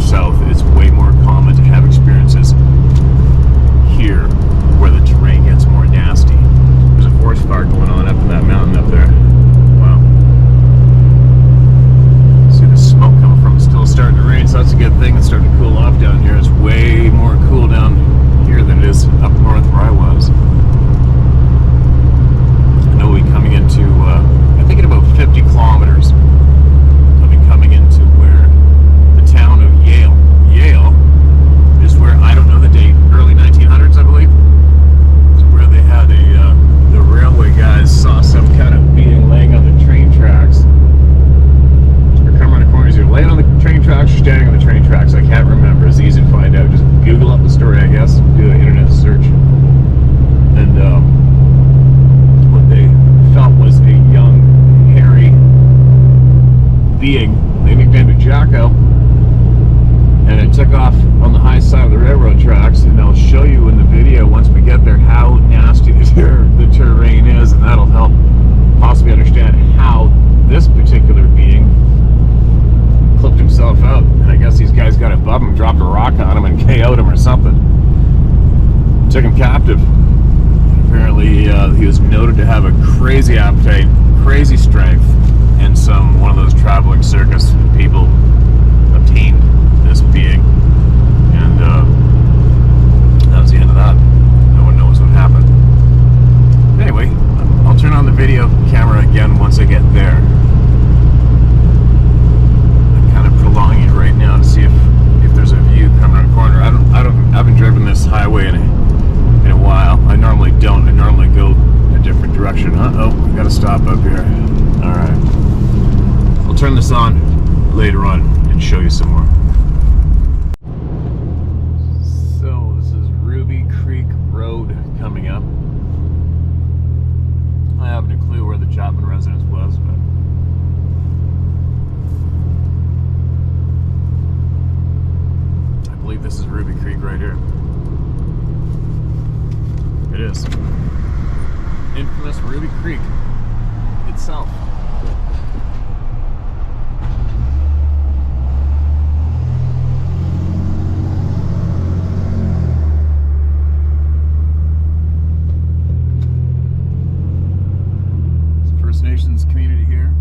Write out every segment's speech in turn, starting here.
south, it's way more common to have experiences here where the terrain gets more nasty. There's a forest fire going on up in that mountain up there. Wow. See the smoke coming from it. Still starting to rain, so that's a good thing. It's starting to cool off down here. It's way more cool down here than it is up north where I was. I know we'll be coming into, I think in about 50 kilometers, I'll be coming into where the town of Yale. Yale is where, I don't know the date, early 1900s, I believe, is where they had the railway guys saw some kind of being laying on the train tracks. Or come around the corners, you're laying on the train tracks or standing on the train tracks. I can't remember. It's easy to find out. Just Google up the story, I guess. Do an internet search. And what they felt was a young, hairy being. They nicknamed it Jacko. And it took off on the high side of the railroad tracks. And I'll show you in the video once we get there how nasty the terrain is. And that'll help possibly understand how this particular being clipped himself out. And I guess these guys got above him, dropped a rock on him, and KO'd him or something. Took him captive. Apparently, he was noted to have a crazy appetite, crazy strength, and one of those traveling circus people obtained this being. And that was the end of that. No one knows what happened. Anyway, I'll turn on the video camera again once I get there. I'm kind of prolonging it right now to see if there's a view coming around the corner. I haven't driven this highway in a while. I normally don't. I normally go a different direction. Uh-oh, we gotta stop up here. Alright. I'll turn this on later on and show you some more. So, this is Ruby Creek Road coming up. I haven't a clue where the Chapman residence was, but I believe this is Ruby Creek right here. It is. Infamous Ruby Creek itself. It's a First Nations community here.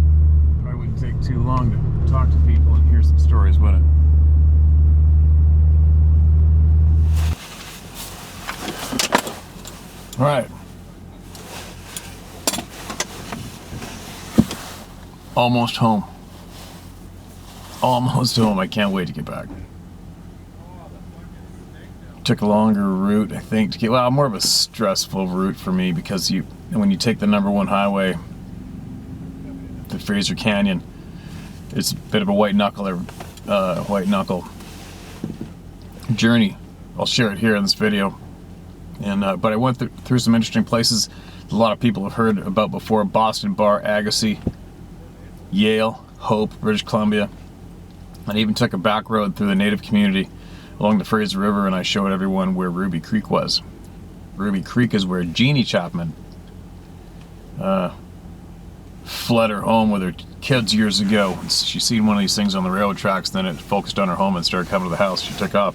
Probably wouldn't take too long to talk to people and hear some stories, would it? All right. Almost home. Almost home. I can't wait to get back. Took a longer route, I think, to get, well, more of a stressful route for me because when you take the #1 highway, the Fraser Canyon, it's a bit of a white knuckle journey. I'll share it here in this video. And but I went through some interesting places a lot of people have heard about before: Boston Bar, Agassiz, Yale, Hope, British Columbia. And I even took a back road through the native community along the Fraser River, and I showed everyone where Ruby Creek was. Ruby Creek is where Jeannie Chapman fled her home with her kids years ago. She seen one of these things on the railroad tracks, then it focused on her home and started coming to the house. She took off.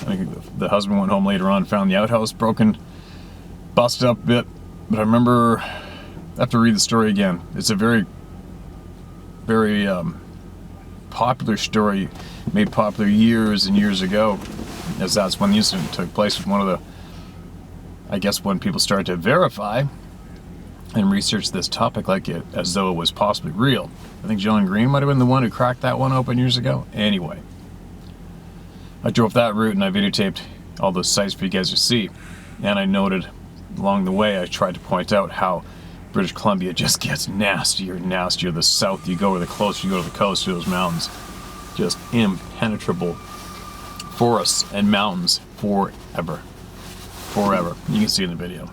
I think the husband went home later on, found the outhouse broken, busted up a bit. But I remember, I have to read the story again. It's a very, very popular story, made popular years and years ago, as that's when the incident took place. With one of the, I guess, when people started to verify and research this topic like it, as though it was possibly real. I think John Green might have been the one who cracked that one open years ago. Anyway, I drove that route and I videotaped all those sites for you guys to see. And I noted along the way, I tried to point out how British Columbia just gets nastier and nastier the south you go, or the closer you go to the coast, to those mountains. Just impenetrable forests and mountains forever. Forever. You can see in the video.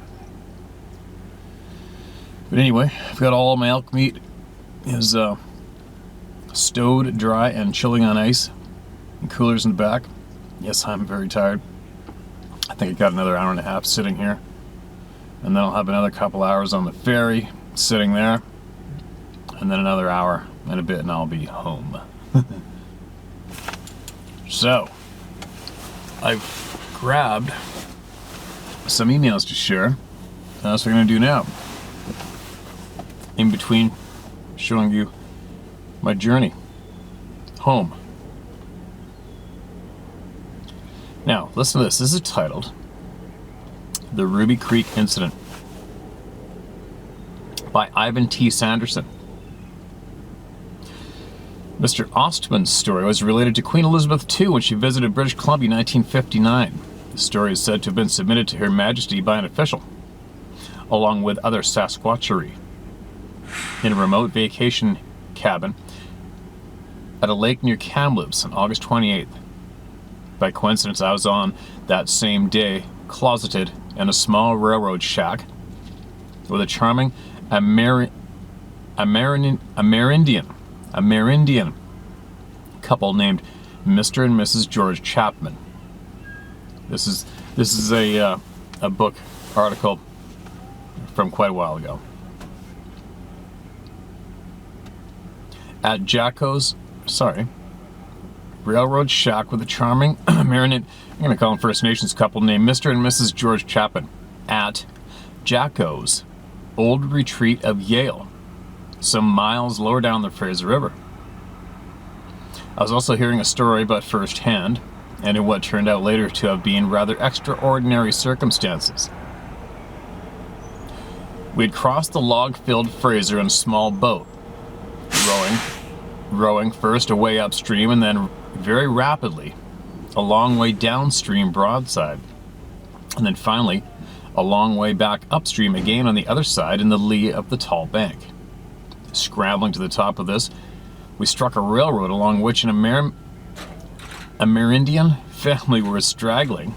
But anyway, I've got all my elk meat is stowed dry and chilling on ice, and coolers in the back. Yes, I'm very tired. I think I got another hour and a half sitting here, and then I'll have another couple hours on the ferry sitting there, and then another hour and a bit and I'll be home. So, I've grabbed some emails to share. That's what we're going to do now. In between showing you my journey home. Now, listen to this. This is titled The Ruby Creek Incident by Ivan T. Sanderson. Mr. Ostman's story was related to Queen Elizabeth II when she visited British Columbia in 1959. The story is said to have been submitted to Her Majesty by an official, along with other Sasquatchery, in a remote vacation cabin at a lake near Kamloops on August 28th. By coincidence, I was on that same day closeted in a small railroad shack with a charming Amerindian couple named Mr. and Mrs. George Chapman. This is a book article from quite a while ago. At Jacko's, railroad shack with a charming Amerindian, I'm going to call them First Nations couple named Mr. and Mrs. George Chapman at Jacko's old retreat of Yale, some miles lower down the Fraser River. I was also hearing a story about firsthand, and in what turned out later to have been rather extraordinary circumstances. We had crossed the log-filled Fraser in a small boat, rowing first away upstream and then very rapidly a long way downstream broadside, and then finally a long way back upstream again on the other side in the lee of the tall bank. Scrambling to the top of this, we struck a railroad along which an Amerindian family were straggling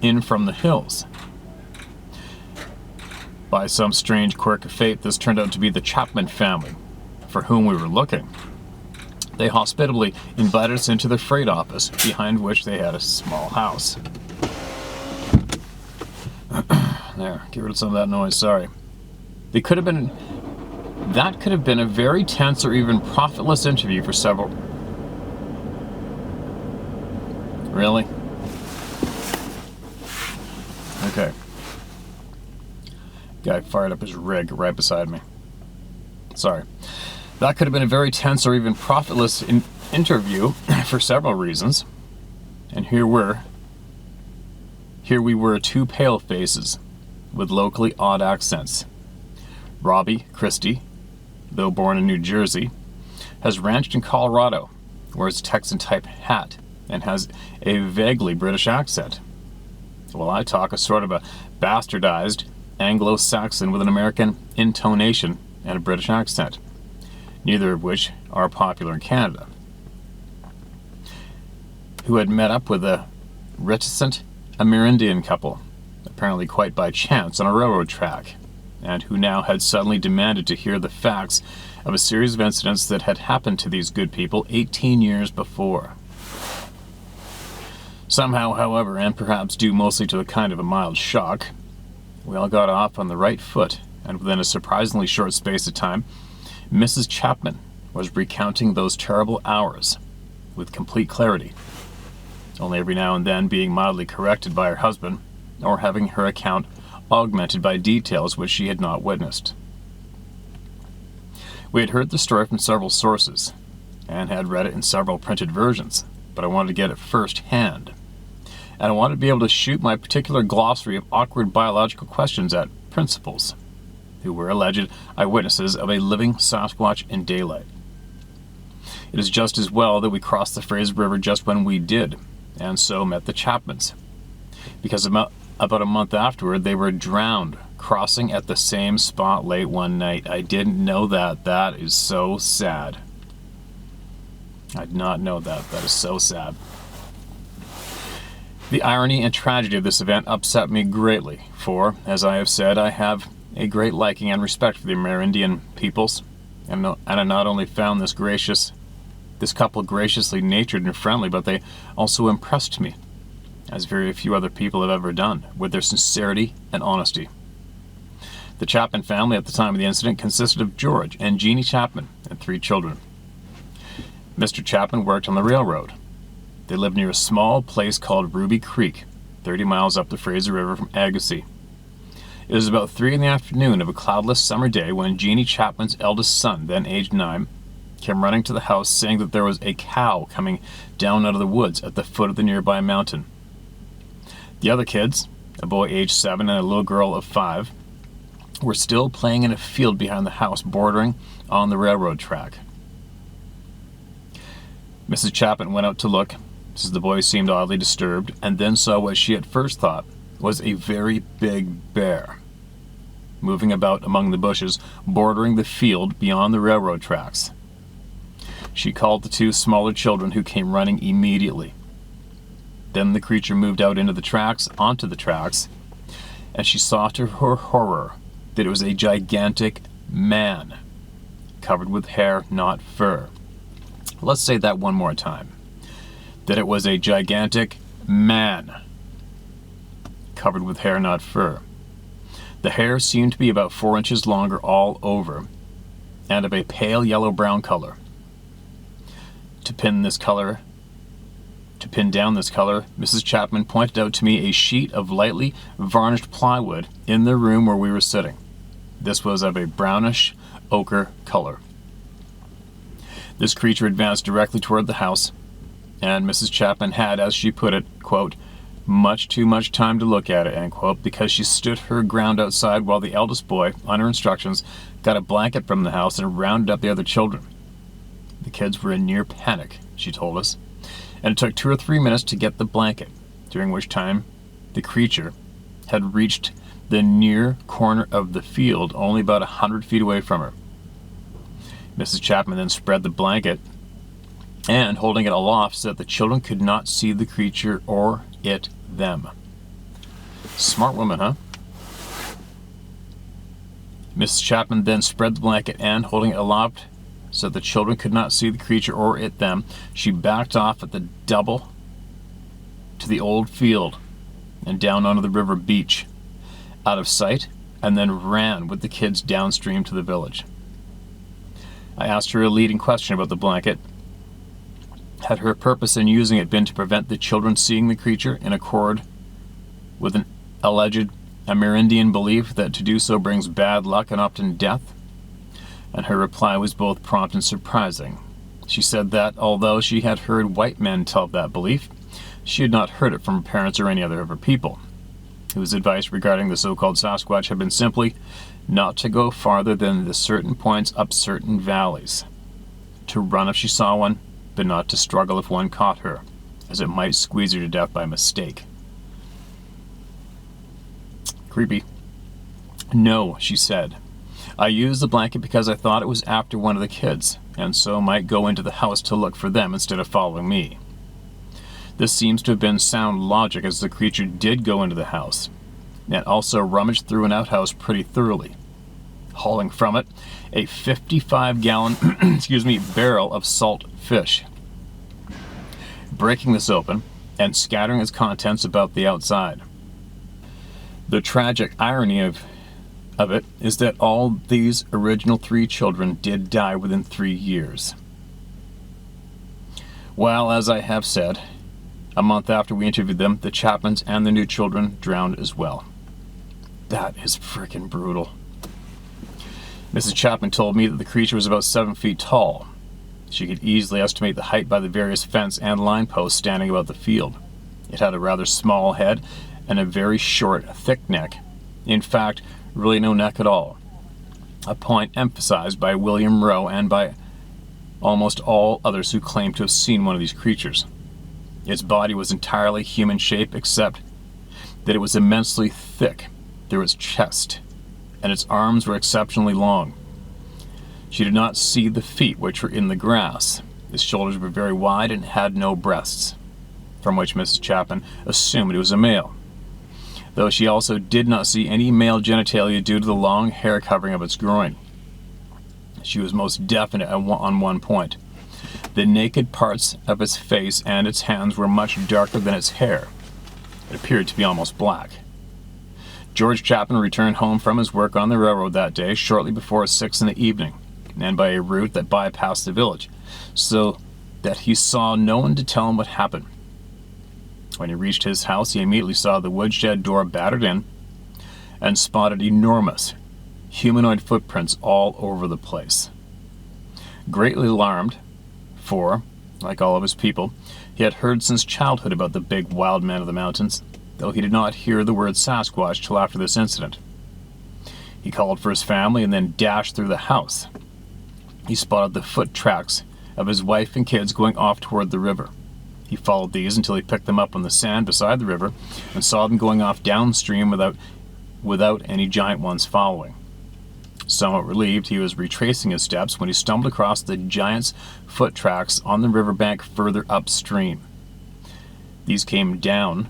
in from the hills. By some strange quirk of fate, this turned out to be the Chapman family, for whom we were looking. They hospitably invited us into their freight office, behind which they had a small house. There, get rid of some of that noise, sorry. That could have been a very tense or even profitless interview for several... Really? Okay. Guy fired up his rig right beside me. Sorry. That could have been a very tense or even profitless interview for several reasons. And here we were, two pale faces with locally odd accents. Robbie Christie, though born in New Jersey, has ranched in Colorado, wears a Texan-type hat, and has a vaguely British accent. While I talk a sort of a bastardized Anglo-Saxon with an American intonation and a British accent, neither of which are popular in Canada, who had met up with a reticent Amerindian couple, apparently quite by chance on a railroad track, and who now had suddenly demanded to hear the facts of a series of incidents that had happened to these good people 18 years before. Somehow, however, and perhaps due mostly to a kind of a mild shock, we all got off on the right foot, and within a surprisingly short space of time, Mrs. Chapman was recounting those terrible hours with complete clarity, only every now and then being mildly corrected by her husband, or having her account augmented by details which she had not witnessed. We had heard the story from several sources, and had read it in several printed versions, but I wanted to get it first hand, and I wanted to be able to shoot my particular glossary of awkward biological questions at principals, who were alleged eyewitnesses of a living Sasquatch in daylight. It is just as well that we crossed the Fraser River just when we did, and so met the Chapmans, because about a month afterward they were drowned crossing at the same spot late one night. I didn't know that. That is so sad. I did not know that. That is so sad. The irony and tragedy of this event upset me greatly, for, as I have said, I have a great liking and respect for the Amerindian peoples, and I not only found this couple graciously natured and friendly, but they also impressed me, as very few other people have ever done, with their sincerity and honesty. The Chapman family at the time of the incident consisted of George and Jeannie Chapman and 3 children. Mr. Chapman worked on the railroad, They lived near a small place called Ruby Creek, 30 miles up the Fraser River from Agassiz. It was about 3 in the afternoon of a cloudless summer day when Jeannie Chapman's eldest son, then aged 9, came running to the house saying that there was a cow coming down out of the woods at the foot of the nearby mountain. The other kids, a boy aged 7 and a little girl of 5, were still playing in a field behind the house bordering on the railroad track. Mrs. Chapman went out to look, as the boy seemed oddly disturbed, and then saw what she at first thought was a very big bear moving about among the bushes bordering the field beyond the railroad tracks. She called the 2 smaller children, who came running immediately. Then the creature moved out into the tracks, onto the tracks, and she saw to her horror that it was a gigantic man, covered with hair, not fur. Let's say that one more time. That it was a gigantic man, covered with hair, not fur. The hair seemed to be about 4 inches longer all over, and of a pale yellow-brown color. To pin down this color, Mrs. Chapman pointed out to me a sheet of lightly varnished plywood in the room where we were sitting. This was of a brownish ochre color. This creature advanced directly toward the house, and Mrs. Chapman had, as she put it, quote, much too much time to look at it, end quote, because she stood her ground outside while the eldest boy, on her instructions, got a blanket from the house and rounded up the other children. The kids were in near panic, she told us, and it took 2 or 3 minutes to get the blanket, during which time the creature had reached the near corner of the field, only about 100 feet away from her. Mrs. Chapman then spread the blanket and, holding it aloft so that the children could not see the creature or it them. Smart woman, huh? Mrs. Chapman then spread the blanket and, holding it aloft so that the children could not see the creature or it them, she backed off at the double to the old field and down onto the river beach, out of sight, and then ran with the kids downstream to the village. I asked her a leading question about the blanket. Had her purpose in using it been to prevent the children seeing the creature, in accord with an alleged Amerindian belief that to do so brings bad luck and often death? And her reply was both prompt and surprising. She said that, although she had heard white men tell of that belief, she had not heard it from her parents or any other of her people, whose advice regarding the so-called Sasquatch had been simply not to go farther than the certain points up certain valleys, to run if she saw one, but not to struggle if one caught her, as it might squeeze her to death by mistake. Creepy. No, she said. I used the blanket because I thought it was after one of the kids, and so might go into the house to look for them instead of following me. This seems to have been sound logic, as the creature did go into the house, and also rummaged through an outhouse pretty thoroughly, hauling from it a 55-gallon barrel of salt fish, breaking this open and scattering its contents about the outside. The tragic irony of it is that all these original 3 children did die within 3 years. Well, as I have said, a month after we interviewed them, the Chapmans and their new children drowned as well. That is frickin' brutal. Mrs. Chapman told me that the creature was about 7 feet tall. She could easily estimate the height by the various fence and line posts standing about the field. It had a rather small head and a very short, thick neck. In fact, really no neck at all, a point emphasized by William Rowe and by almost all others who claimed to have seen one of these creatures. Its body was entirely human shape, except that it was immensely thick through its chest, and its arms were exceptionally long. She did not see the feet, which were in the grass. Its shoulders were very wide and had no breasts, from which Mrs. Chapman assumed it was a male, though she also did not see any male genitalia due to the long hair covering of its groin. She was most definite on one point. The naked parts of its face and its hands were much darker than its hair. It appeared to be almost black. George Chapman returned home from his work on the railroad that day shortly before 6 in the evening, and by a route that bypassed the village, so that he saw no one to tell him what happened. When he reached his house, he immediately saw the woodshed door battered in and spotted enormous humanoid footprints all over the place. Greatly alarmed, for, like all of his people, he had heard since childhood about the big wild man of the mountains, though he did not hear the word Sasquatch till after this incident. He called for his family and then dashed through the house. He spotted the foot tracks of his wife and kids going off toward the river. He followed these until he picked them up on the sand beside the river and saw them going off downstream without any giant ones following. Somewhat relieved, he was retracing his steps when he stumbled across the giant's foot tracks on the riverbank further upstream. These came down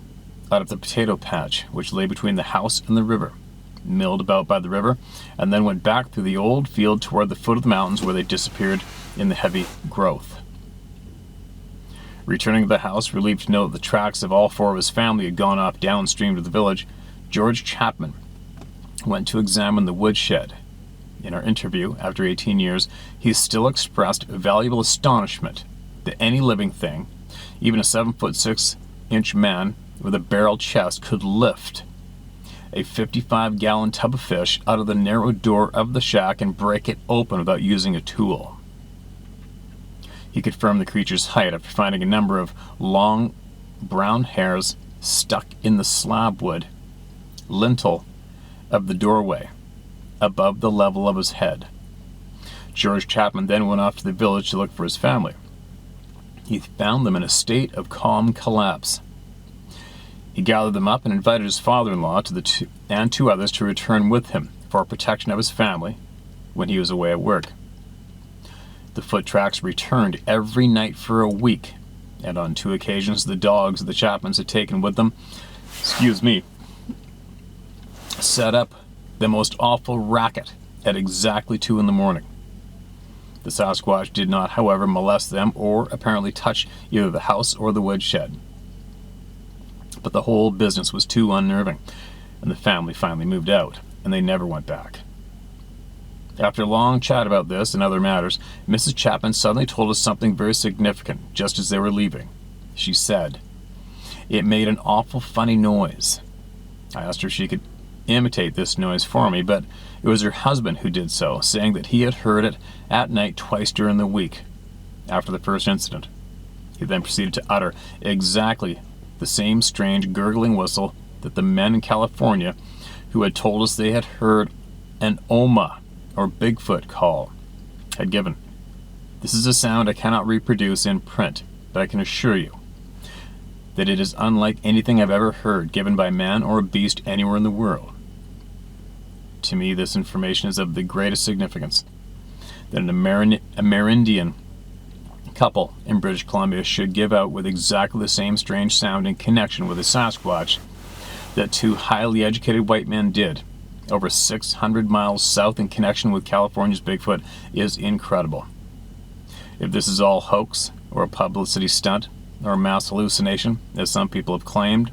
out of the potato patch, which lay between the house and the river, milled about by the river, and then went back through the old field toward the foot of the mountains, where they disappeared in the heavy growth. Returning to the house, relieved to know that the tracks of all four of his family had gone off downstream to the village, George Chapman went to examine the woodshed. In our interview, after 18 years, he still expressed valuable astonishment that any living thing, even a 7'6" man with a barrel chest, could lift a 55-gallon tub of fish out of the narrow door of the shack and break it open without using a tool. He confirmed the creature's height after finding a number of long brown hairs stuck in the slab wood lintel of the doorway above the level of his head. George Chapman then went off to the village to look for his family. He found them in a state of calm collapse. He gathered them up and invited his father-in-law and two others to return with him for protection of his family when he was away at work. The foot tracks returned every night for a week, and on 2 occasions the dogs the Chapmans had taken with them, set up the most awful racket at exactly 2 in the morning. The Sasquatch did not, however, molest them or apparently touch either the house or the woodshed. But the whole business was too unnerving, and the family finally moved out, and they never went back. After a long chat about this and other matters, Mrs. Chapman suddenly told us something very significant just as they were leaving. She said, "It made an awful funny noise." I asked her if she could imitate this noise for me, but it was her husband who did so, saying that he had heard it at night twice during the week after the first incident. He then proceeded to utter exactly the same strange gurgling whistle that the men in California who had told us they had heard an Oma, or Bigfoot, call, had given. This is a sound I cannot reproduce in print, but I can assure you that it is unlike anything I've ever heard given by man or a beast anywhere in the world. To me, this information is of the greatest significance that an Amerindian couple in British Columbia should give out with exactly the same strange sound in connection with a Sasquatch that 2 highly educated white men did over 600 miles south in connection with California's Bigfoot is incredible. If this is all hoax or a publicity stunt or a mass hallucination, as some people have claimed,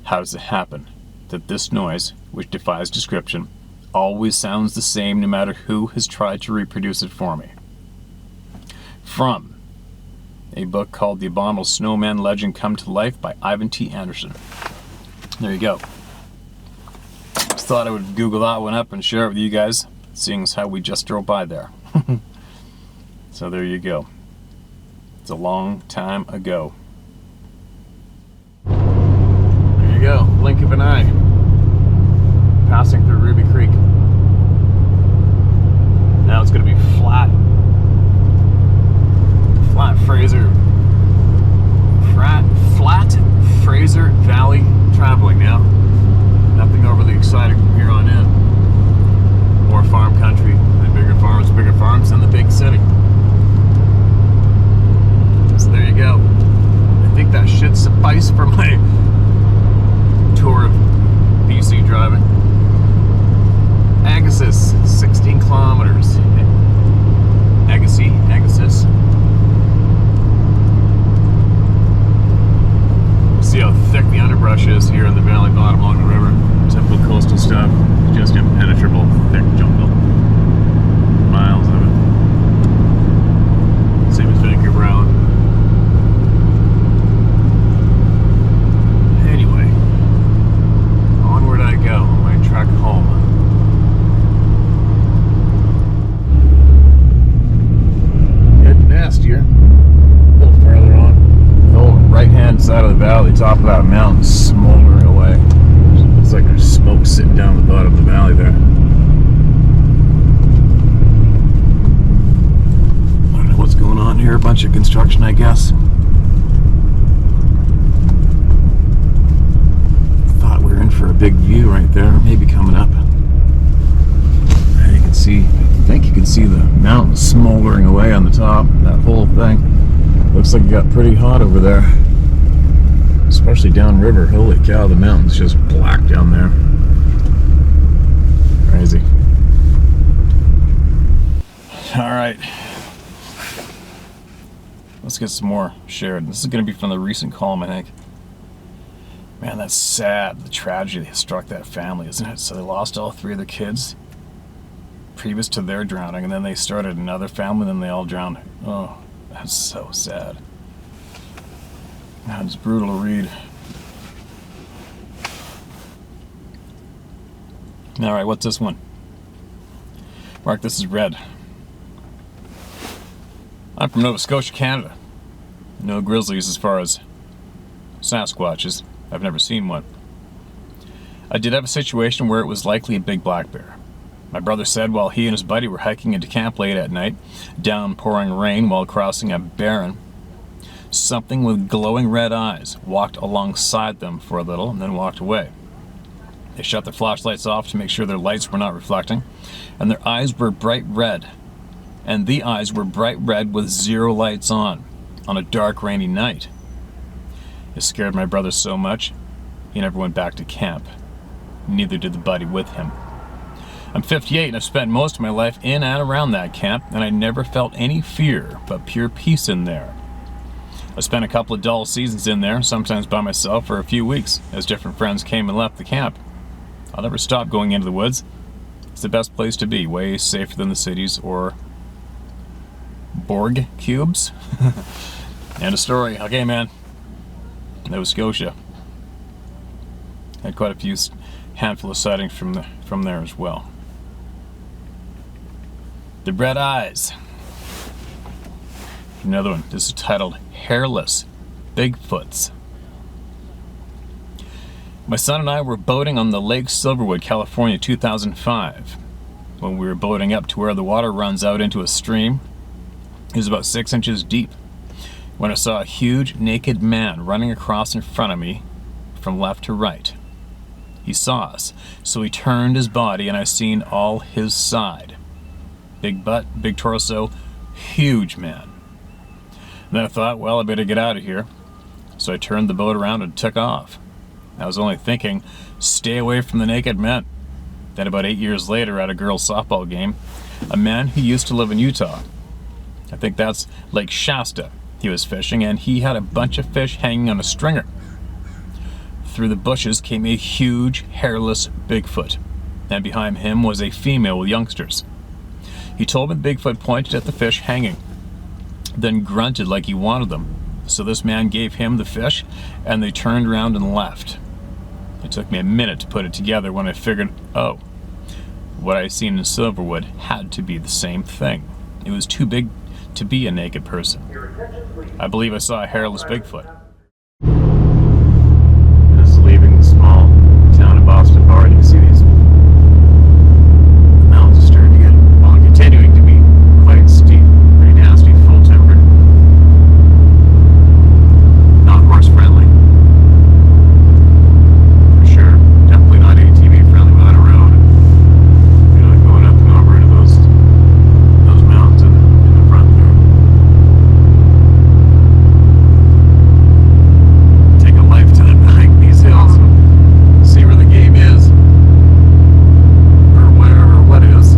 how does it happen that this noise, which defies description, always sounds the same no matter who has tried to reproduce it for me? From a book called The Abominable Snowman Legend Come to Life by Ivan T. Anderson. There you go. Just thought I would Google that one up and share it with you guys, seeing as how we just drove by there. So there you go. It's a long time ago. There you go, blink of an eye. Passing through Ruby Creek. Now it's going to be flat Fraser Valley traveling now. Nothing overly exciting from here on in. More farm country and bigger farms than the big city. So there you go. I think that should suffice for my tour of BC driving. Agassiz, 16 kilometers. Agassiz. See how thick the underbrush is here in the valley bottom along the river. Typical coastal stuff, just impenetrable, thick jungle. Miles of it. Same as Vancouver Island. valley, top of that mountain, smoldering away. Looks like there's smoke sitting down the bottom of the valley there. I don't know what's going on here. A bunch of construction, I guess. Thought we were in for a big view right there. Maybe coming up. You can see, I think you can see the mountain smoldering away on the top. That whole thing. Looks like it got pretty hot over there. Especially downriver. Holy cow, the mountain's just black down there. Crazy. Alright. Let's get some more shared. This is going to be from the recent column, I think. Man, that's sad. The tragedy that struck that family, isn't it? So they lost all 3 of their kids previous to their drowning, and then they started another family, and then they all drowned. Oh, that's so sad. It's brutal to read. Alright, what's this one? Mark, this is red. I'm from Nova Scotia, Canada. No grizzlies as far as Sasquatches. I've never seen one. I did have a situation where it was likely a big black bear. My brother said while he and his buddy were hiking into camp late at night, downpouring rain while crossing a barren, something with glowing red eyes walked alongside them for a little and then walked away. They shut their flashlights off to make sure their lights were not reflecting, and their eyes were bright red. And the eyes were bright red with 0 lights on a dark rainy night. It scared my brother so much, he never went back to camp. Neither did the buddy with him. I'm 58 and I've spent most of my life in and around that camp, and I never felt any fear but pure peace in there. I spent a couple of dull seasons in there, sometimes by myself for a few weeks, as different friends came and left the camp. I'll never stop going into the woods. It's the best place to be, way safer than the cities or Borg cubes. End of story. Okay, man. Nova Scotia. Had quite a few handful of sightings from there as well. The red eyes. Another one. This is titled Hairless Bigfoots. My son and I were boating on the Lake Silverwood, California, 2005. When we were boating up to where the water runs out into a stream, it was about 6 inches deep, when I saw a huge naked man running across in front of me from left to right. He saw us, so he turned his body and I seen all his side. Big butt, big torso, huge man. And then I thought, well, I better get out of here. So I turned the boat around and took off. I was only thinking, stay away from the naked men. Then about 8 years later at a girls' softball game, a man who used to live in Utah, I think that's Lake Shasta, he was fishing, and he had a bunch of fish hanging on a stringer. Through the bushes came a huge, hairless Bigfoot, and behind him was a female with youngsters. He told me the Bigfoot pointed at the fish hanging, then grunted like he wanted them. So this man gave him the fish, and they turned around and left. It took me a minute to put it together when I figured, oh, what I seen in Silverwood had to be the same thing. It was too big to be a naked person. I believe I saw a hairless Bigfoot. Just leaving the small town of Boston Bar, you can see these mountains are starting to get, well, continuing to be quite steep, pretty nasty, full timbered. Not horse friendly. For sure. Definitely not ATV friendly without a road. You're not going up and over into those mountains in the front there. Take a lifetime to hike these hills and see where the game is. Or where, or what is.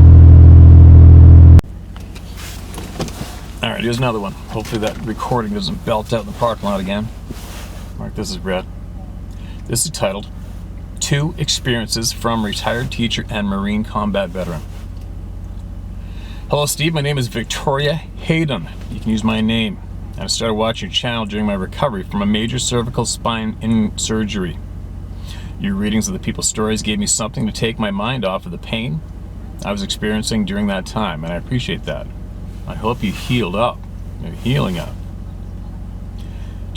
Alright, here's another one. Hopefully that recording doesn't belt out in the parking lot again. Mark, this is red. This is titled 2 Experiences from Retired Teacher and Marine Combat Veteran. Hello, Steve. My name is Victoria Hayden. You can use my name. I started watching your channel during my recovery from a major cervical spine surgery. Your readings of the people's stories gave me something to take my mind off of the pain I was experiencing during that time, and I appreciate that. I hope you healed up. You're healing up.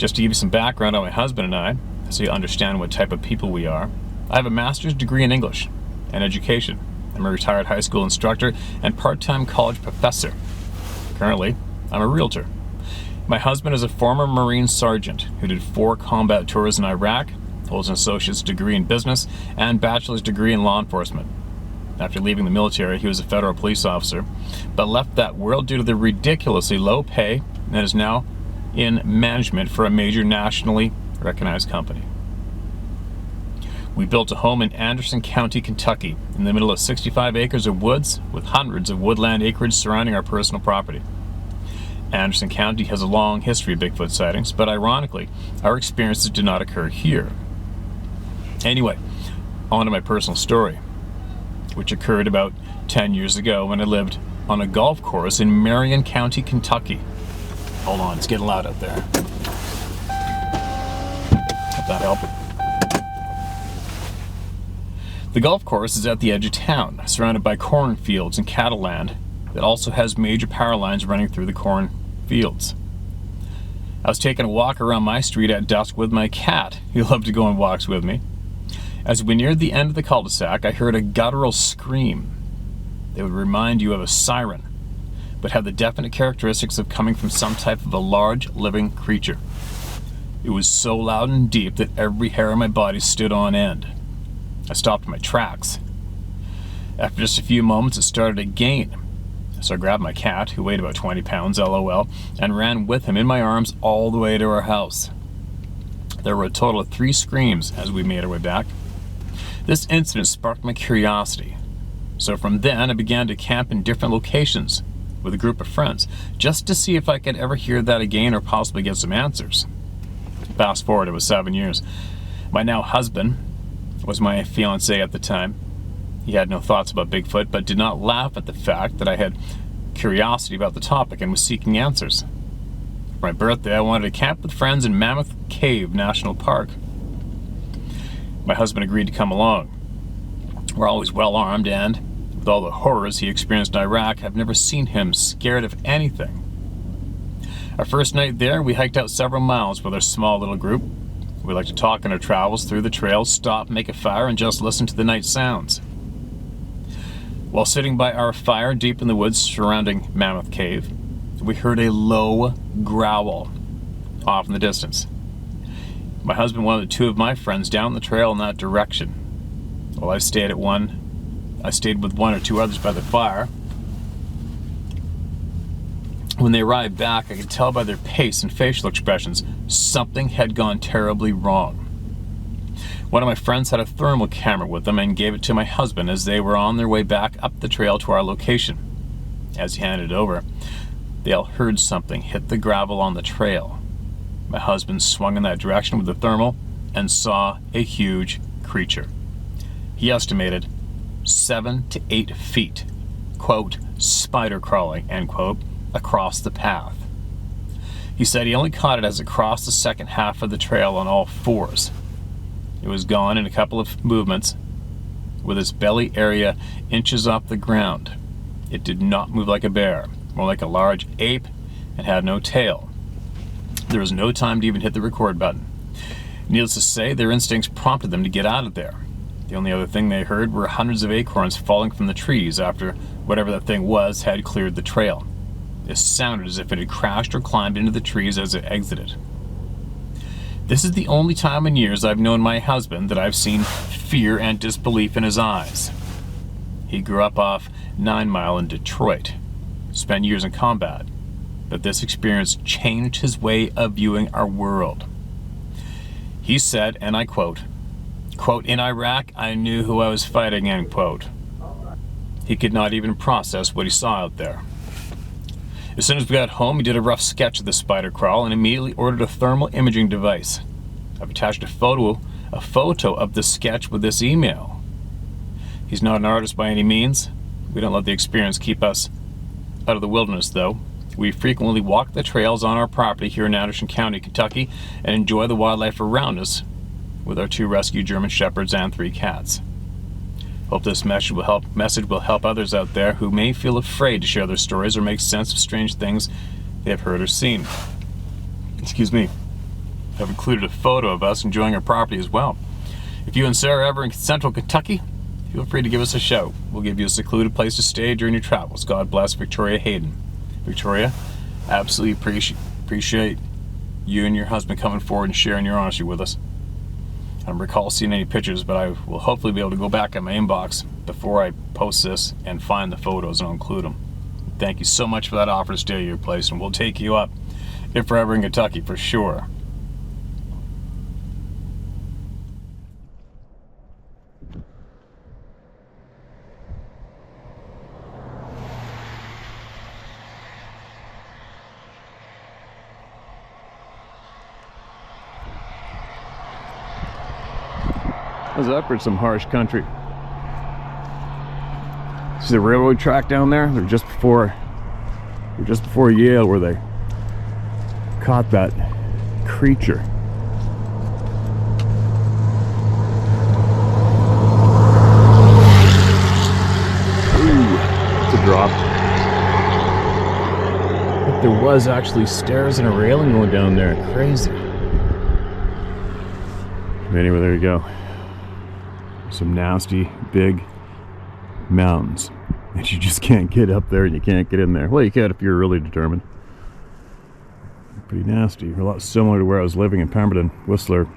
Just to give you some background on my husband and I, so you understand what type of people we are, I have a master's degree in English and education. I'm a retired high school instructor and part-time college professor. Currently, I'm a realtor. My husband is a former Marine sergeant who did 4 combat tours in Iraq, holds an associate's degree in business and bachelor's degree in law enforcement. After leaving the military, he was a federal police officer, but left that world due to the ridiculously low pay and is now in management for a major nationally recognized company. We built a home in Anderson County, Kentucky, in the middle of 65 acres of woods with hundreds of woodland acreage surrounding our personal property. Anderson County has a long history of Bigfoot sightings, but ironically, our experiences did not occur here. Anyway, on to my personal story, which occurred about 10 years ago when I lived on a golf course in Marion County, Kentucky. Hold on, it's getting loud out there. Hope that helped. The golf course is at the edge of town, surrounded by cornfields and cattle land that also has major power lines running through the cornfields. I was taking a walk around my street at dusk with my cat, who loved to go on walks with me. As we neared the end of the cul-de-sac, I heard a guttural scream that would remind you of a siren, but had the definite characteristics of coming from some type of a large living creature. It was so loud and deep that every hair on my body stood on end. I stopped in my tracks. After just a few moments, it started again. So I grabbed my cat, who weighed about 20 pounds, LOL, and ran with him in my arms all the way to our house. There were a total of 3 screams as we made our way back. This incident sparked my curiosity. So from then, I began to camp in different locations with a group of friends, just to see if I could ever hear that again or possibly get some answers. Fast forward, it was 7 years. My now husband was my fiance at the time. He had no thoughts about Bigfoot, but did not laugh at the fact that I had curiosity about the topic and was seeking answers. For my birthday, I wanted to camp with friends in Mammoth Cave National Park. My husband agreed to come along. We're always well armed, and with all the horrors he experienced in Iraq, I've never seen him scared of anything. Our first night there, we hiked out several miles with our small little group. We like to talk on our travels through the trails, stop, make a fire, and just listen to the night sounds. While sitting by our fire deep in the woods surrounding Mammoth Cave, we heard a low growl off in the distance. My husband wanted 2 of my friends down the trail in that direction, while I stayed with 1 or 2 others by the fire. When they arrived back, I could tell by their pace and facial expressions something had gone terribly wrong. One of my friends had a thermal camera with them and gave it to my husband as they were on their way back up the trail to our location. As he handed it over, they all heard something hit the gravel on the trail. My husband swung in that direction with the thermal and saw a huge creature. He estimated 7 to 8 feet, quote, spider crawling, end quote, across the path. He said he only caught it as it crossed the second half of the trail on all 4s. It was gone in a couple of movements, with its belly area inches off the ground. It did not move like a bear, more like a large ape, and had no tail. There was no time to even hit the record button. Needless to say, their instincts prompted them to get out of there. The only other thing they heard were hundreds of acorns falling from the trees after whatever that thing was had cleared the trail. It sounded as if it had crashed or climbed into the trees as it exited. This is the only time in years I've known my husband that I've seen fear and disbelief in his eyes. He grew up off 9 Mile in Detroit, spent years in combat, but this experience changed his way of viewing our world. He said, and I quote, "In Iraq, I knew who I was fighting," end quote. He could not even process what he saw out there. As soon as we got home, he did a rough sketch of the spider crawl and immediately ordered a thermal imaging device. I've attached a photo of the sketch with this email. He's not an artist by any means. We don't let the experience keep us out of the wilderness, though. We frequently walk the trails on our property here in Anderson County, Kentucky, and enjoy the wildlife around us with our 2 rescued German Shepherds and 3 cats. Hope this message will help others out there who may feel afraid to share their stories or make sense of strange things they have heard or seen. Excuse me. have included a photo of us enjoying our property as well. If you and Sarah are ever in central Kentucky, feel free to give us a shout. We'll give you a secluded place to stay during your travels. God bless Victoria Hayden. Victoria, absolutely appreciate you and your husband coming forward and sharing your honesty with us. I don't recall seeing any pictures, but I will hopefully be able to go back in my inbox before I post this and find the photos and I'll include them. Thank you so much for that offer to stay at your place, and we'll take you up if we're ever in Kentucky for sure. How's that for some harsh country? See the railroad track down there? They're just before Yale, where they caught that creature. Ooh, it's a drop. But there was actually stairs and a railing going down there. Crazy. Anyway, there you go. Some nasty big mountains, and you just can't get up there and you can't get in there. Well, you can if you're really determined. Pretty nasty. A lot similar to where I was living in Pemberton, Whistler.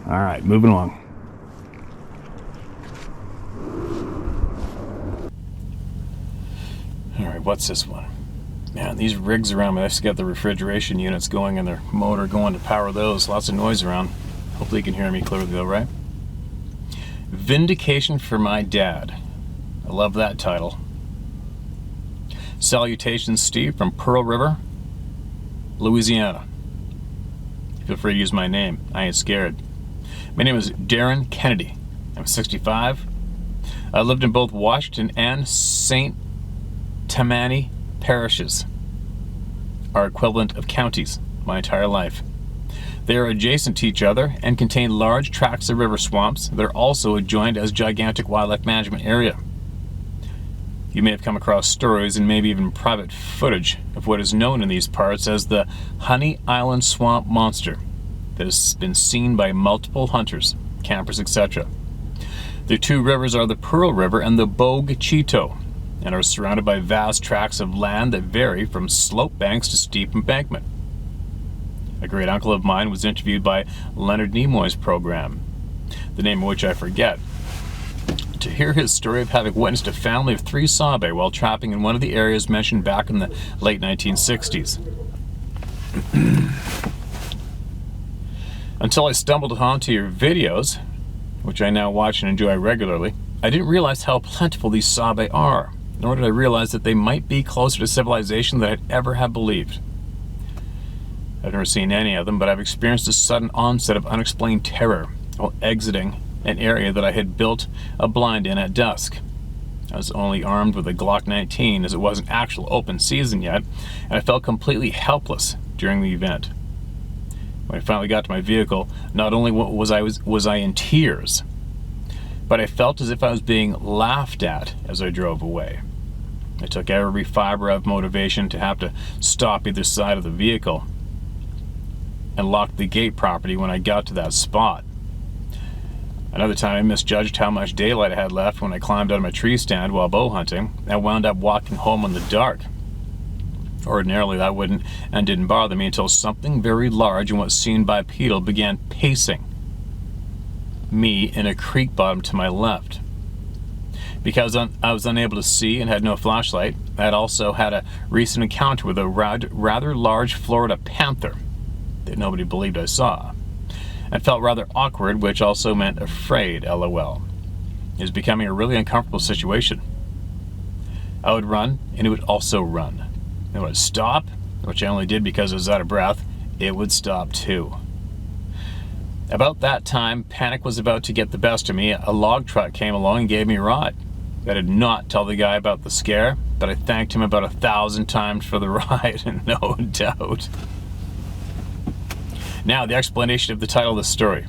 Alright, moving along. Alright, what's this one? Man, these rigs around me, I've got the refrigeration units going and their motor going to power those. Lots of noise around. Hopefully you can hear me clearly though, right? Vindication for My Dad. I love that title. Salutations, Steve, from Pearl River, Louisiana. Feel free to use my name. I ain't scared. My name is Darren Kennedy. I'm 65. I lived in both Washington and St. Tammany parishes, our equivalent of counties, my entire life. They are adjacent to each other and contain large tracts of river swamps. They're also adjoined as gigantic wildlife management area. You may have come across stories and maybe even private footage of what is known in these parts as the Honey Island Swamp Monster that has been seen by multiple hunters, campers, etc. The two rivers are the Pearl River and the Bogue Chitto, and are surrounded by vast tracts of land that vary from slope banks to steep embankment. A great uncle of mine was interviewed by Leonard Nimoy's program, the name of which I forget, to hear his story of having witnessed a family of 3 sabe while trapping in one of the areas mentioned back in the late 1960s. Until I stumbled onto your videos, which I now watch and enjoy regularly, I didn't realize how plentiful these sabe are, nor did I realize that they might be closer to civilization than I'd ever have believed. I've never seen any of them, but I've experienced a sudden onset of unexplained terror while exiting an area that I had built a blind in at dusk. I was only armed with a Glock 19 as it wasn't actual open season yet, and I felt completely helpless during the event. When I finally got to my vehicle, not only was I in tears, but I felt as if I was being laughed at as I drove away. It took every fiber of motivation to have to stop either side of the vehicle and locked the gate properly when I got to that spot. Another time I misjudged how much daylight I had left when I climbed out of my tree stand while bow hunting and wound up walking home in the dark. Ordinarily that wouldn't and didn't bother me until something very large and what seemed bipedal began pacing me in a creek bottom to my left. Because I was unable to see and had no flashlight, I had also had a recent encounter with a rather large Florida panther that nobody believed I saw, and felt rather awkward, which also meant afraid, lol. It was becoming a really uncomfortable situation. I would run, and it would also run. And when it would stop, which I only did because I was out of breath, it would stop too. About that time, panic was about to get the best of me. A log truck came along and gave me a ride. I did not tell the guy about the scare, but I thanked him about 1,000 times for the ride, no doubt. Now, the explanation of the title of the story.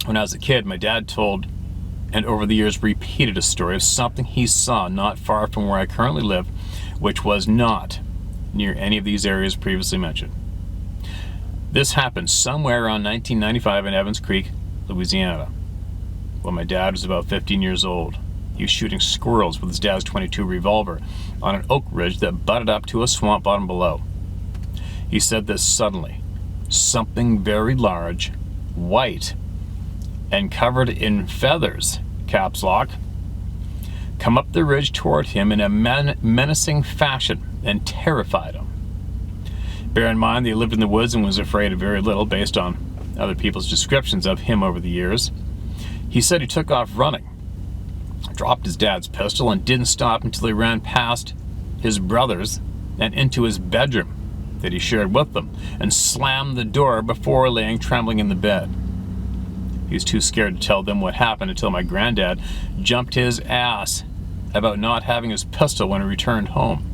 When I was a kid, my dad told, and over the years repeated, a story of something he saw not far from where I currently live, which was not near any of these areas previously mentioned. This happened somewhere around 1995 in Evans Creek, Louisiana, when my dad was about 15 years old. He was shooting squirrels with his dad's .22 revolver on an oak ridge that butted up to a swamp bottom below. He said that suddenly, something very large, white, and covered in feathers, caps lock, come up the ridge toward him in a menacing fashion and terrified him. Bear in mind that he lived in the woods and was afraid of very little based on other people's descriptions of him over the years. He said he took off running, dropped his dad's pistol, and didn't stop until he ran past his brothers and into his bedroom that he shared with them, and slammed the door before laying trembling in the bed. He was too scared to tell them what happened until my granddad jumped his ass about not having his pistol when he returned home.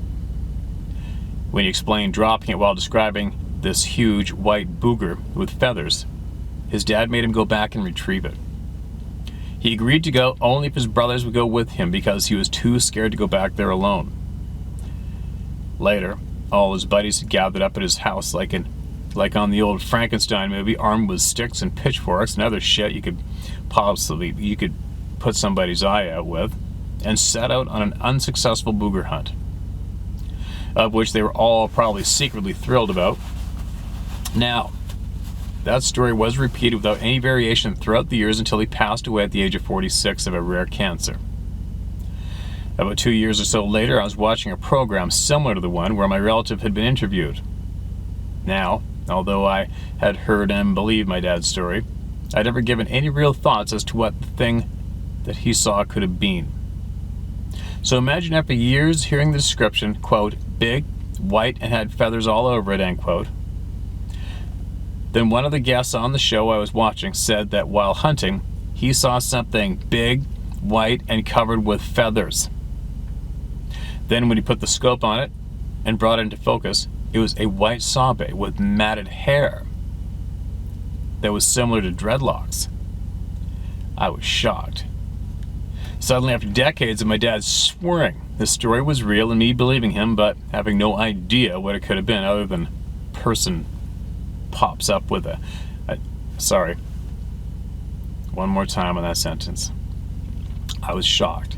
When he explained dropping it while describing this huge white booger with feathers, his dad made him go back and retrieve it. He agreed to go only if his brothers would go with him because he was too scared to go back there alone. Later, all his buddies had gathered up at his house like on the old Frankenstein movie, armed with sticks and pitchforks and other shit you could put somebody's eye out with, and set out on an unsuccessful booger hunt, of which they were all probably secretly thrilled about. Now, that story was repeated without any variation throughout the years until he passed away at the age of 46 of a rare cancer. About 2 years or so later, I was watching a program similar to the one where my relative had been interviewed. Now, although I had heard and believed my dad's story, I'd never given any real thoughts as to what the thing that he saw could have been. So imagine after years hearing the description, quote, big, white, and had feathers all over it, end quote. Then one of the guests on the show I was watching said that while hunting, he saw something big, white, and covered with feathers. Then when he put the scope on it and brought it into focus, it was a white sabe with matted hair that was similar to dreadlocks. I was shocked. Suddenly, after decades of my dad swearing this story was real and me believing him, but having no idea what it could have been other than person pops up with sorry. One more time on that sentence. I was shocked.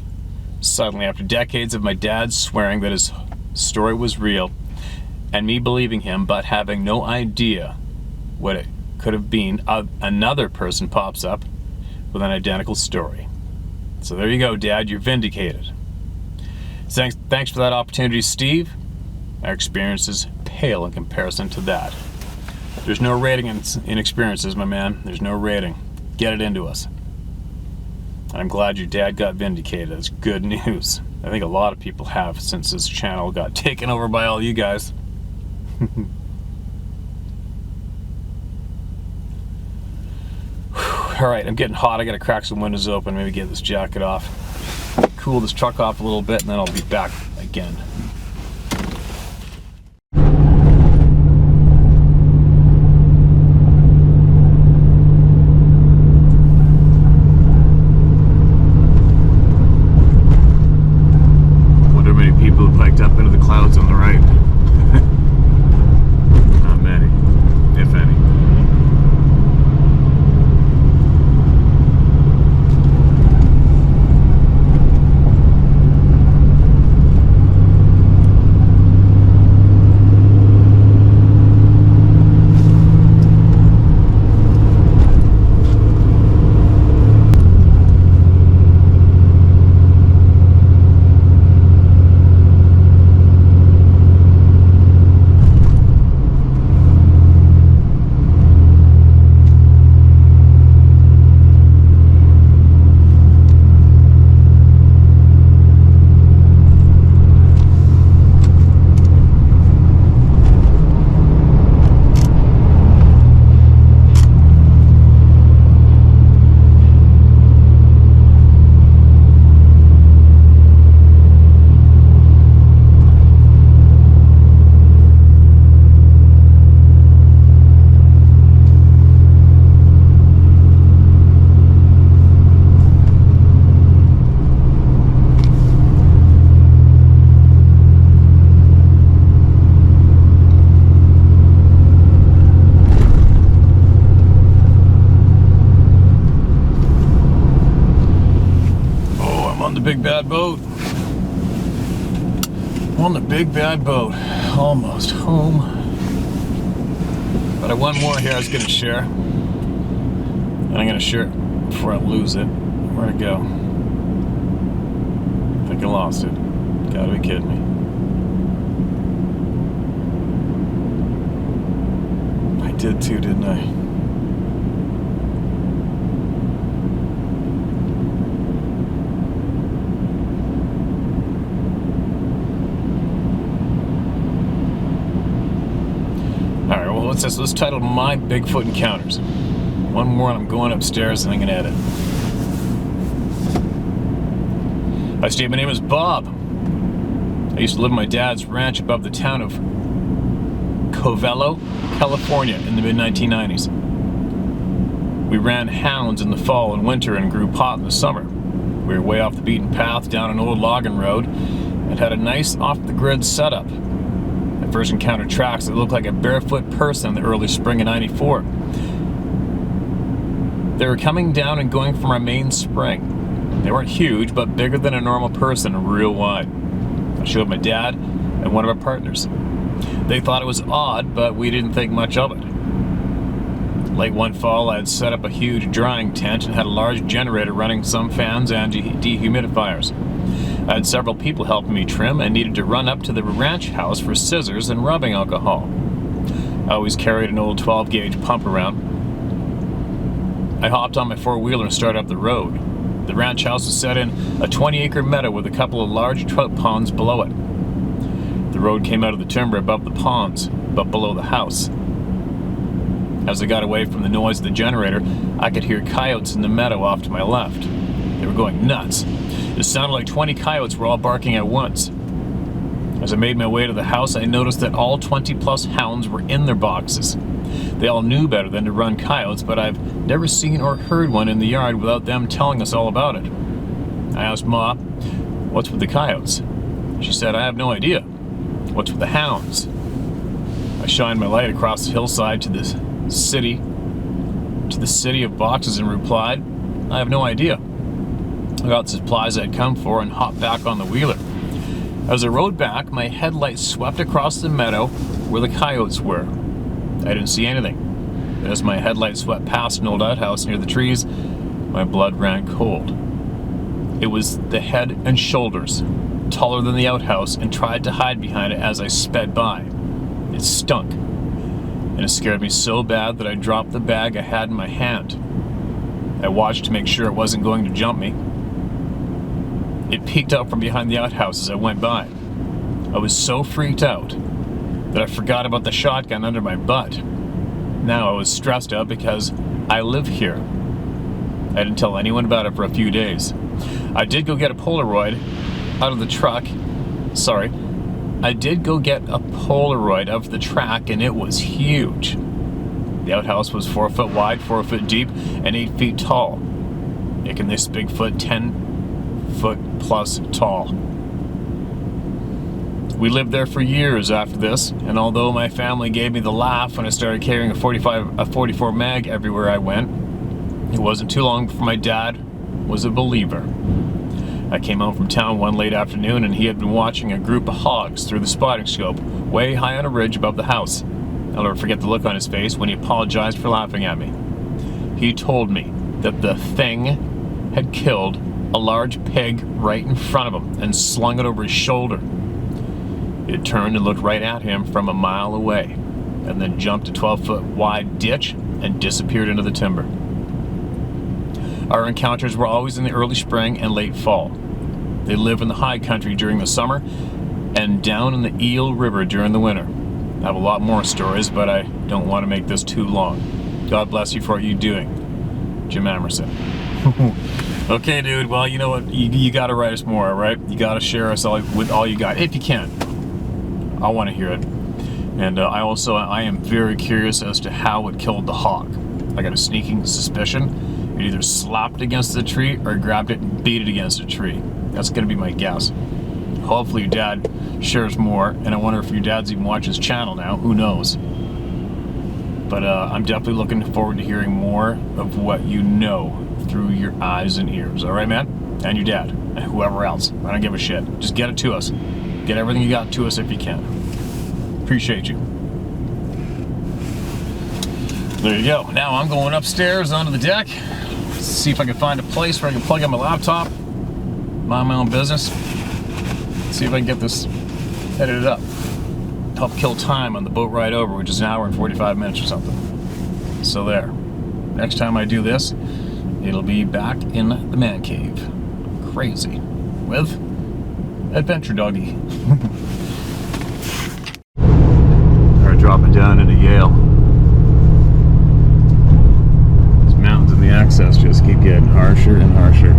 Suddenly, after decades of my dad swearing that his story was real and me believing him, but having no idea what it could have been, another person pops up with an identical story. So there you go, Dad, you're vindicated. Thanks for that opportunity, Steve. Our experiences pale in comparison to that. There's no rating in experiences, my man. There's no rating. Get it into us. I'm glad your dad got vindicated. That's good news. I think a lot of people have since this channel got taken over by all you guys. Alright, I'm getting hot. I gotta crack some windows open, maybe get this jacket off. Cool this truck off a little bit, and then I'll be back again. Wonder how many people have hiked up into the clouds on the right. Not many, if any. bad boat. On the big bad boat. Almost home. But I have one more here I was going to share. And I'm going to share it before I lose it. Where'd it go? I think I lost it. Gotta be kidding me. I did too, didn't I? Alright, well, what's this? Let's title My Bigfoot Encounters. One more and I'm going upstairs and I'm going to edit. Hi Steve, my name is Bob. I used to live on my dad's ranch above the town of Covello, California in the mid-1990s. We ran hounds in the fall and winter and grew pot in the summer. We were way off the beaten path down an old logging road and had a nice off-the-grid setup. I first encountered tracks that looked like a barefoot person in the early spring of '94. They were coming down and going from our main spring. They weren't huge, but bigger than a normal person and real wide. I showed my dad and one of our partners. They thought it was odd, but we didn't think much of it. Late one fall, I had set up a huge drying tent and had a large generator running some fans and dehumidifiers. I had several people helping me trim and needed to run up to the ranch house for scissors and rubbing alcohol. I always carried an old 12-gauge pump around. I hopped on my four-wheeler and started up the road. The ranch house was set in a 20-acre meadow with a couple of large trout ponds below it. The road came out of the timber above the ponds, but below the house. As I got away from the noise of the generator, I could hear coyotes in the meadow off to my left. They were going nuts. It sounded like 20 coyotes were all barking at once. As I made my way to the house, I noticed that all 20-plus hounds were in their boxes. They all knew better than to run coyotes, but I've never seen or heard one in the yard without them telling us all about it. I asked Ma, "What's with the coyotes?" She said, "I have no idea." "What's with the hounds?" I shined my light across the hillside to the city of boxes and replied, "I have no idea." I got the supplies I'd come for and hopped back on the wheeler. As I rode back, my headlights swept across the meadow where the coyotes were. I didn't see anything. But as my headlights swept past an old outhouse near the trees, my blood ran cold. It was the head and shoulders, taller than the outhouse, and tried to hide behind it as I sped by. It stunk, and it scared me so bad that I dropped the bag I had in my hand. I watched to make sure it wasn't going to jump me. It peeked out from behind the outhouse as I went by. I was so freaked out that I forgot about the shotgun under my butt. Now I was stressed out because I live here. I didn't tell anyone about it for a few days. I did go get a Polaroid out of the truck. I did go get a Polaroid of the track, and it was huge. The outhouse was 4 foot wide, 4 foot deep, and 8 feet tall, making this Bigfoot 10 foot plus tall. We lived there for years after this, and although my family gave me the laugh when I started carrying a 44 mag everywhere I went, it wasn't too long before my dad was a believer. I came home from town one late afternoon and he had been watching a group of hogs through the spotting scope, way high on a ridge above the house. I'll never forget the look on his face when he apologized for laughing at me. He told me that the thing had killed a large pig right in front of him and slung it over his shoulder. It turned and looked right at him from a mile away, and then jumped a 12-foot wide ditch and disappeared into the timber. Our encounters were always in the early spring and late fall. They live in the high country during the summer and down in the Yale River during the winter. I have a lot more stories, but I don't want to make this too long. God bless you for what you're doing. Jim Emerson. Okay, dude, well, you know what? You got to write us more, all right? You got to share us all with all you got, if you can. I want to hear it. And I am very curious as to how it killed the hog. I got a sneaking suspicion it either slapped against the tree or grabbed it and beat it against a tree. That's going to be my guess. Hopefully your dad shares more, and I wonder if your dad's even watching his channel now. Who knows? But I'm definitely looking forward to hearing more of what you know through your eyes and ears. All right, man? And your dad. and whoever else. I don't give a shit. Just get it to us. Get everything you got to us if you can. Appreciate you. There you go. Now I'm going upstairs onto the deck. See if I can find a place where I can plug in my laptop. Mind my own business. See if I can get this edited up. Help kill time on the boat ride over, which is an hour and 45 minutes or something. So there. Next time I do this, it'll be back in the man cave. Crazy. With Adventure Doggy. Alright, dropping down into Yale. These mountains and the access just keep getting harsher and harsher.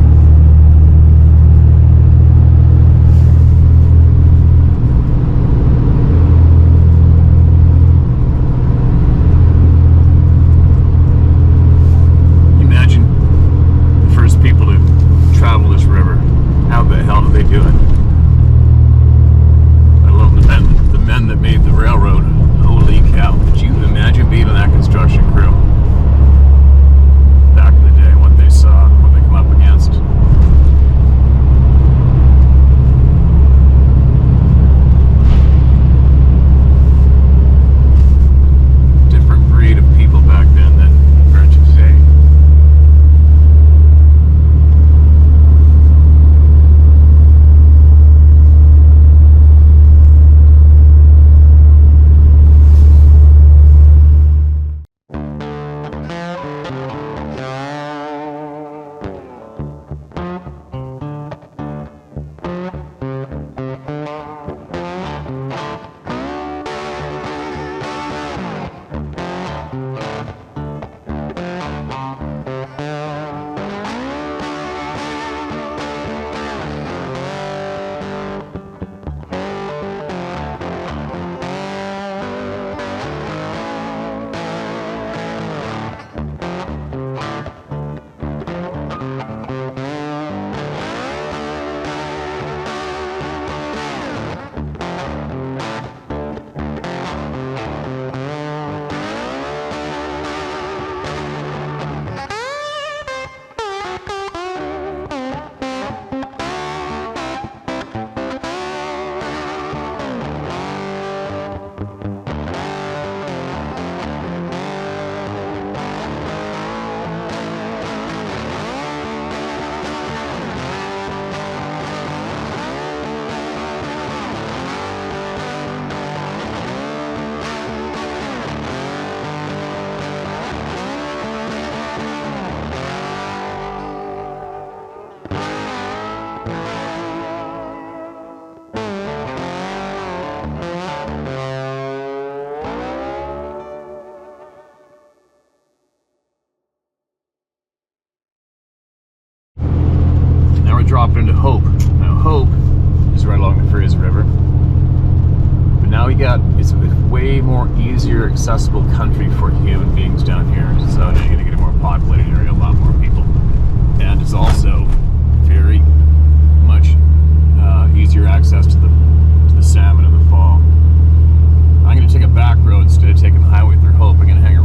Dropped into Hope. Now Hope is right along the Fraser River, but now it's way more easier accessible country for human beings down here. So now you're gonna get a more populated area, a lot more people, and it's also very much easier access to the salmon in the fall. I'm gonna take a back road instead of taking the highway through Hope. I'm gonna hang